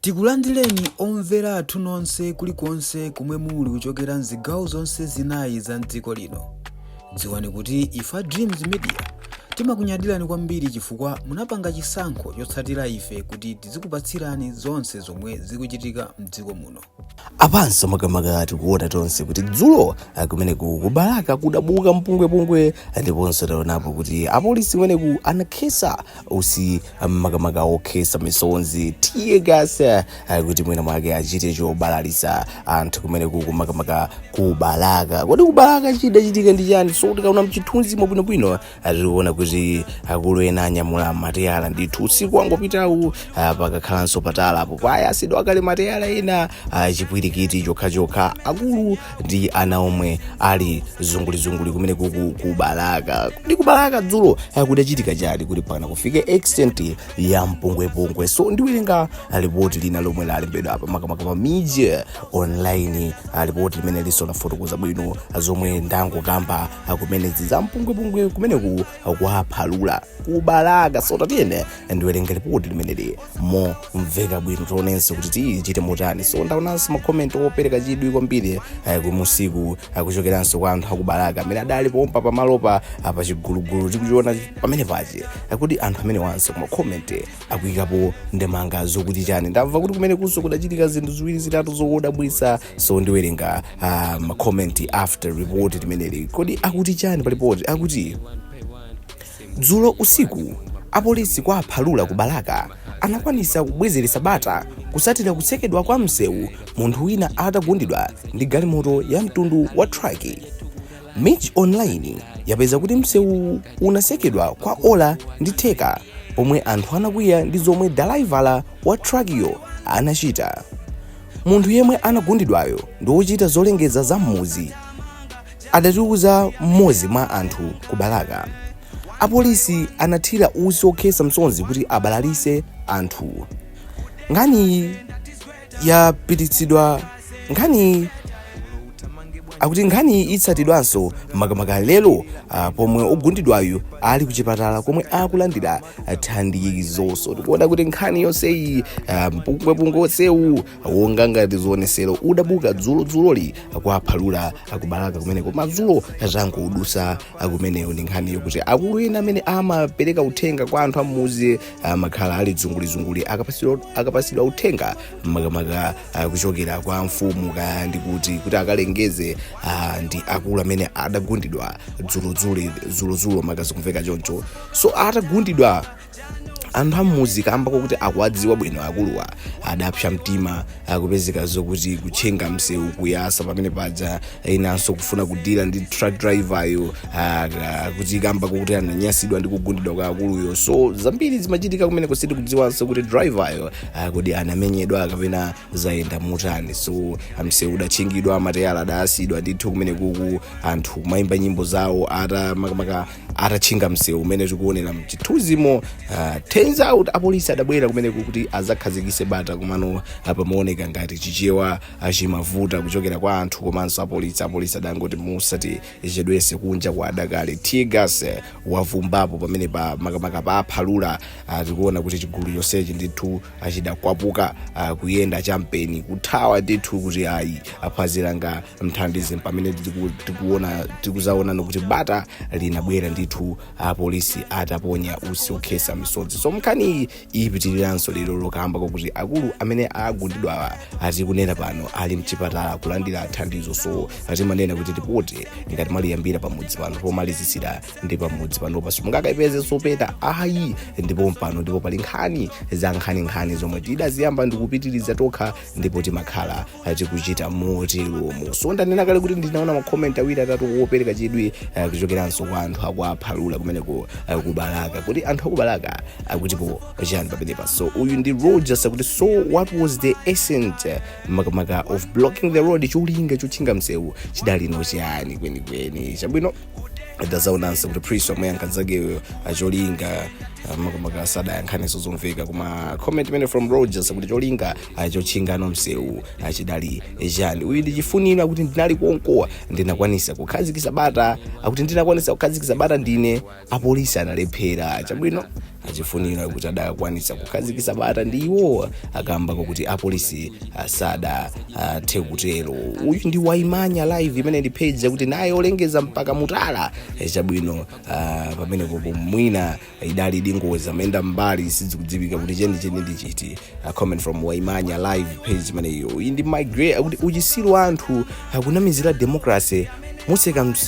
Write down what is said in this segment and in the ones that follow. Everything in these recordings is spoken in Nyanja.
Tikulandireni omvera athu nonse kulikonse kumwe muli kuchokera mzigawo zonse zinayi za mdziko lino. Dziwani kuti ifa Dreams Media timakunyadirani kwambiri chifukwa munapanga chisankho chotsatira ife kuti tizikupatsirani zonse zomwe zikuchitika mdziko muno. Apanso makamaka tikuona tonse kuti dzulo kumeneku kubalaka kudabuka mpungwepungwe ndiponso taonapo kuti apolisi kumeneku anakhesa usi makamaka okhesa misonzi Teargas kuti mwina mwake achite chobalalisa anthu kumeneku makamaka kubalaka. Kodi kubalaka chidachitika ndi chani? So tikaona mchithunzi mwabwinobwino tikuona kuti akulu ena anyamula mateyala Ndithu usiku wangopitawu pakakhalanso patala apo paya asidwa akale mateyala ena chipwirikiti chokha akulu ndi ana omwe ali zungulizunguli kumene kubalaka. Kodi kubalaka dzulo kudachitika chani kuti pana kufike extent ya mpungwepungwe? So ndiwerenga ripoti lina lomwe lalembedwa apa makamaka pa media online, ripoti limene lisonafotokoza bwino zomwe ndangokamba kumene za mpungwepungwe kumene kuaphalula kubalaka. So tatiyene ndiwerenga ripoti limeneli momveka bwino tionenso kuti tichite motani. So ndaonanso makomenti opereka chidwi kwambiri kumusiku kuchokeranso kwa anthu akubalaka amene adali pompa pamalopa pachigulugulu tikuchiona pamene pache kuti anthu amene wanso makomenti akuyikapo ndemanga zokuti chani. Ndamva kuti kumene kunso kudachitika zinthu ziwiri zitatu zodabwitsa. So ndiwerenga makomenti after report limeneli. Kodi akuti chani pa report? Akuti dzulo usiku apolisi kuaphalula kubalaka anakwanisa kubwezeretsa bata kusatira kutsekedwa kwa msewu munthu wina atagundidwa ndi galimoto ya mtundu wa truck. Media online yapeza kuti msewu unasekedwa kwa ola ndi theka pomwe anthu anakwiya ndi zomwe driver wa truckiyo anachita. Munthu yemwe anagundidwayo ndi wochita zolengeza za m'muzi, adatiuza mmodzi mwa anthu kubalaka. Apolisi anathira usi okhesa msonzi kuti abalalise anthu. Nkhani yapititsidwa nkhani itsatidwanso makamaka lero pomwe ogundidwayo ali kuchipatala komwe akulandira thandizo. So tikuona kuti nkhani yonseyi mpungwepungwe onsewu wonga ngati zionesero udabuka dzuloli kuaphalula akubalaka kumeneko madzulo atangodusa kumeneyo. Ndi nkhani yokuti akulu ena amene amapereka uthenga kwa anthu amuzi makhala ali zungulizunguli akapasidwa uthenga makamaka kuchokera kwa mfumu ndi kuti akalengeze ndi akulu amene adagundidwa dzulo makazi kumveka choncho. So atagundidwa anthu amuzi kamba kuti akuwadziwa bwino akuluwa adapsa mtima kupezeka zokuti kutchenga msewu kuyasa pamene paja inanso kufuna kudira ndi truck driver kuti kamba kuti ananyasidwa ndi kugundidwa kwa akuluyo. So zambiri zimachitika kumene kusiti kudziwanso kuti driver kuti anamenyedwa kapena zayenda motani. So msewu udachingidwa mateyala adasidwa Ndithu kumene anthu mayimba nyimbo zawo makamaka atachinga msewu umene tikuonera mchithunzimo. Turns out apolisi adabwera kumene kuti azakhazikise bata kumano pamaoneka ngati chichewa chimavuta kuchokera kwa anthu komanso apolisi adangoti musati chedwese kunja kwa adakale. Teargas wavumbapo pamene makamaka paaphalula. Tikuona kuti chigulu chonsechi Ndithu achidakwapuka kuyenda champeni kuthawa Ndithu kuti aphwaziranga mthandizi pamene tikuzaona kuti bata linabwera Ndithu apolisi ataponya usi okhesa misodzi. So mkhani ipitiriranso lero lokamba kuti akulu amene agundidwa atikunena pano ali mchipatala kulandira thandizo. So atimanena kuti tipote ngati maliyambira pamudzi pano pomalizisira ndi pamudzi panopa simungakayipeze sopeta ndipo pano ndipo pali nkhani za nkhani zomwe tidaziyamba ndikupitiriza tokha ndipo timakhala tikuchita moteromo. So ndanena kale kuti ndinaona makomenti awiri atatu opereka chidwi kuchokeranso kwa anthu akuaphalula kumeneko kubalaka. Kuti anthu akubalaka akutipo chani papenepa. So uyu ndi Rogers akuti so what was the essence makamaka of blocking the road? Cholinga chotchinga msewu chidali no chani kwenikweni chabwino ndazaonanso kuti priest omwe ankadzakeyo cholinga makamaka sadayankhaneso zomveka kuma comment imene from Rogers kuti cholinga chotchinga msewu chidali chani. Uyu ndi chifuniro kuti ndinali konko ndinakwanisa kukhazikisa bata ndine apolisi analephera chabwino. achifunira kuti adakwanisa kukhazikitsa bata ndiwo akamba kuti apolisi sada tekutero. Uyu ndi Waimanya live imene ndi page yakuti naye olengeza mpaka mutala chabwino pamene popo mwina idali dingoza menda mbali sizikudziwika kuti cheni ndichiti. Comment from Waimanya live page imene iyo ndi migrate kuti uchisiru anthu akunamizira democracy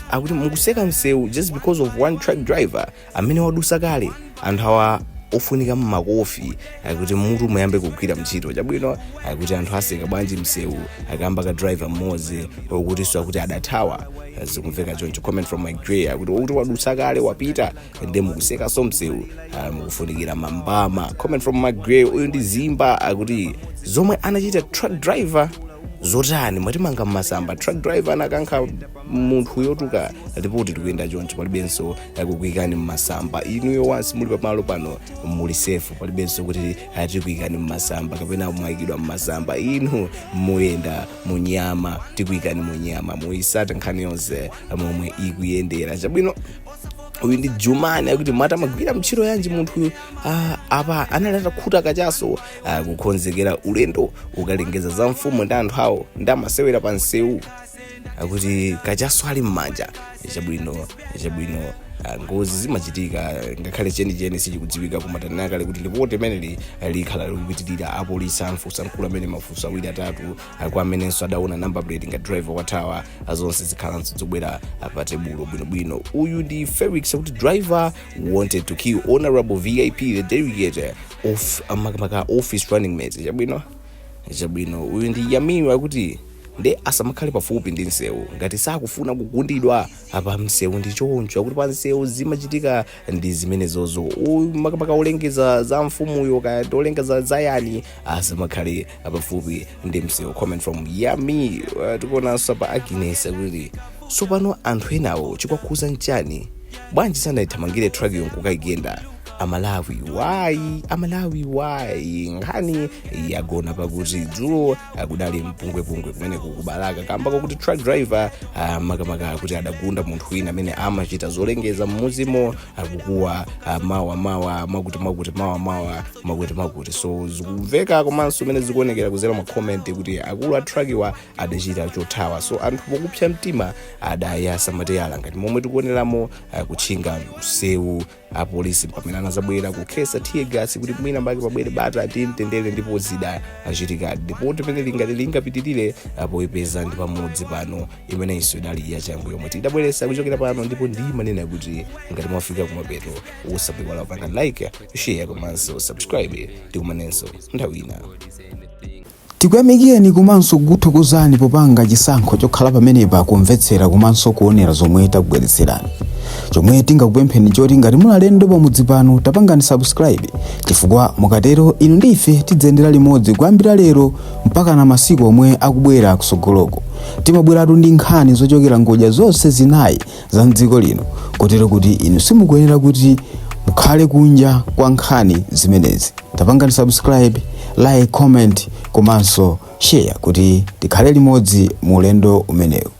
akuti mukuseka msewu just because of one truck driver amene wadusa kale. Anthu awa ofunika mmakofi kuti mutu muyambe kugwira mchito chabwino kuti anthu aseka bwanji msewu akamba ka driver mmodzi okuti so kuti adathawa zikumveka choncho. Comment from my grey kuti wadusa kale wapita ndi mukuseka so msewu mukufunikira mambama. Comment from my grey uyu ndi Zimba akuti zomwe anachita truck driver zotani mwatimanga mmasamba. Truck driver anakankha munthu yotuka ripoti tikuyenda choncho palibenso kukuikani mmasamba. Inuyo wansi muli pamalo pano muli safe palibenso kuti tikuikani mmasamba kapena mwayikidwa mmasamba. Inu muyenda munyama tikuikani munyama muyisata nkhani yonse momwe ikuyendera chabwino. Uyu ndi Jumani akuti mata magwira mchiro yanji munthu apa analeta khuta kachaso kukonzekera ulendo ukalengeza za mfumu ndi anthu awo ndamasewera pa nsewu akuti kachaso ali mmanja. Chabwino ngozi zimachitika ngakhale cheni sichikudziwika kumatana kale kuti lipote imene likhala likupitirira apolisi amfusa mkulu amene mafusa awiri atatu kwa amenenso adaona number plate nga driver wathawa zonse zikhala zobwera pa tebulo bwinobwino. Uyu ndi Felix kuti driver wanted to kill honorable VIP the delegate of Mpaka office running mate. Chabwino uyu ndi Yamiwa akuti nde asamakhale pafupi ndi msewu ngati sakufuna kugundidwa apa msewu ndi choncho akuti pa msewu zimachitika ndi zimenezozo. Uyu Mpaka olengeza za mfumuyo kaya olengeza zayani asamakhale pafupi ndi msewu. Comment from Yami tikuonanso pa Agnes kuti sopano anthu enawo chikwakhuza nchani bwanji sanayithamangire truck yonkukayigenda. Amalawi why nkhani yagona pakuti dzulo akudali mpungwepungwe kumene kukubalaka kamba kuti truck driver makamaka kuti adagunda munthu wina amene amachita zolengeza mmuzimo akukuwa mawa makuti so zikumveka komanso mene zikuonekera kuzera ma comment kuti akulu a truck wa adachita chothawa. So anthu pokupsa mtima adayasa mateyala ngati momwe tikuoneramo kutchinga msewu apolisi pamene anazabwera kukhesa Teargas kuti mwina mbaki pabwere bata atimtendere ndipo zida achitikadi ndipo pamene lingapitirire poipeza ndi pamodzi pano imene iso idali yachangu yomwe tidabweresa kuchokera pano ndipo ndi manena kuti ngati mwafika kumapeto usapikala panga like share komanso subscribe tikumanenso nthawi ina. Tikuyamikeni komanso kuthokozani popanga chisankho chokhala pamenepa kumvetsera komanso kuonera zomwe takubweretserani. Chomwe tingakupempheni choti ngati muli alendo pamudzi pano tapangani subscribe chifukwa mukatero inu ndife tidzendera limodzi kuyambira lero mpaka na masiku omwe akubwera kusogoloko. Timabweratu ndi nkhani zochokera ngodya zonse zinayi za mdziko lino kotero kuti inu simukuyenera kuti mukhale kunja kwa nkhani zimenezi. Tapangani subscribe, like, comment komanso share kuti tikhale limodzi mu ulendo umenewu.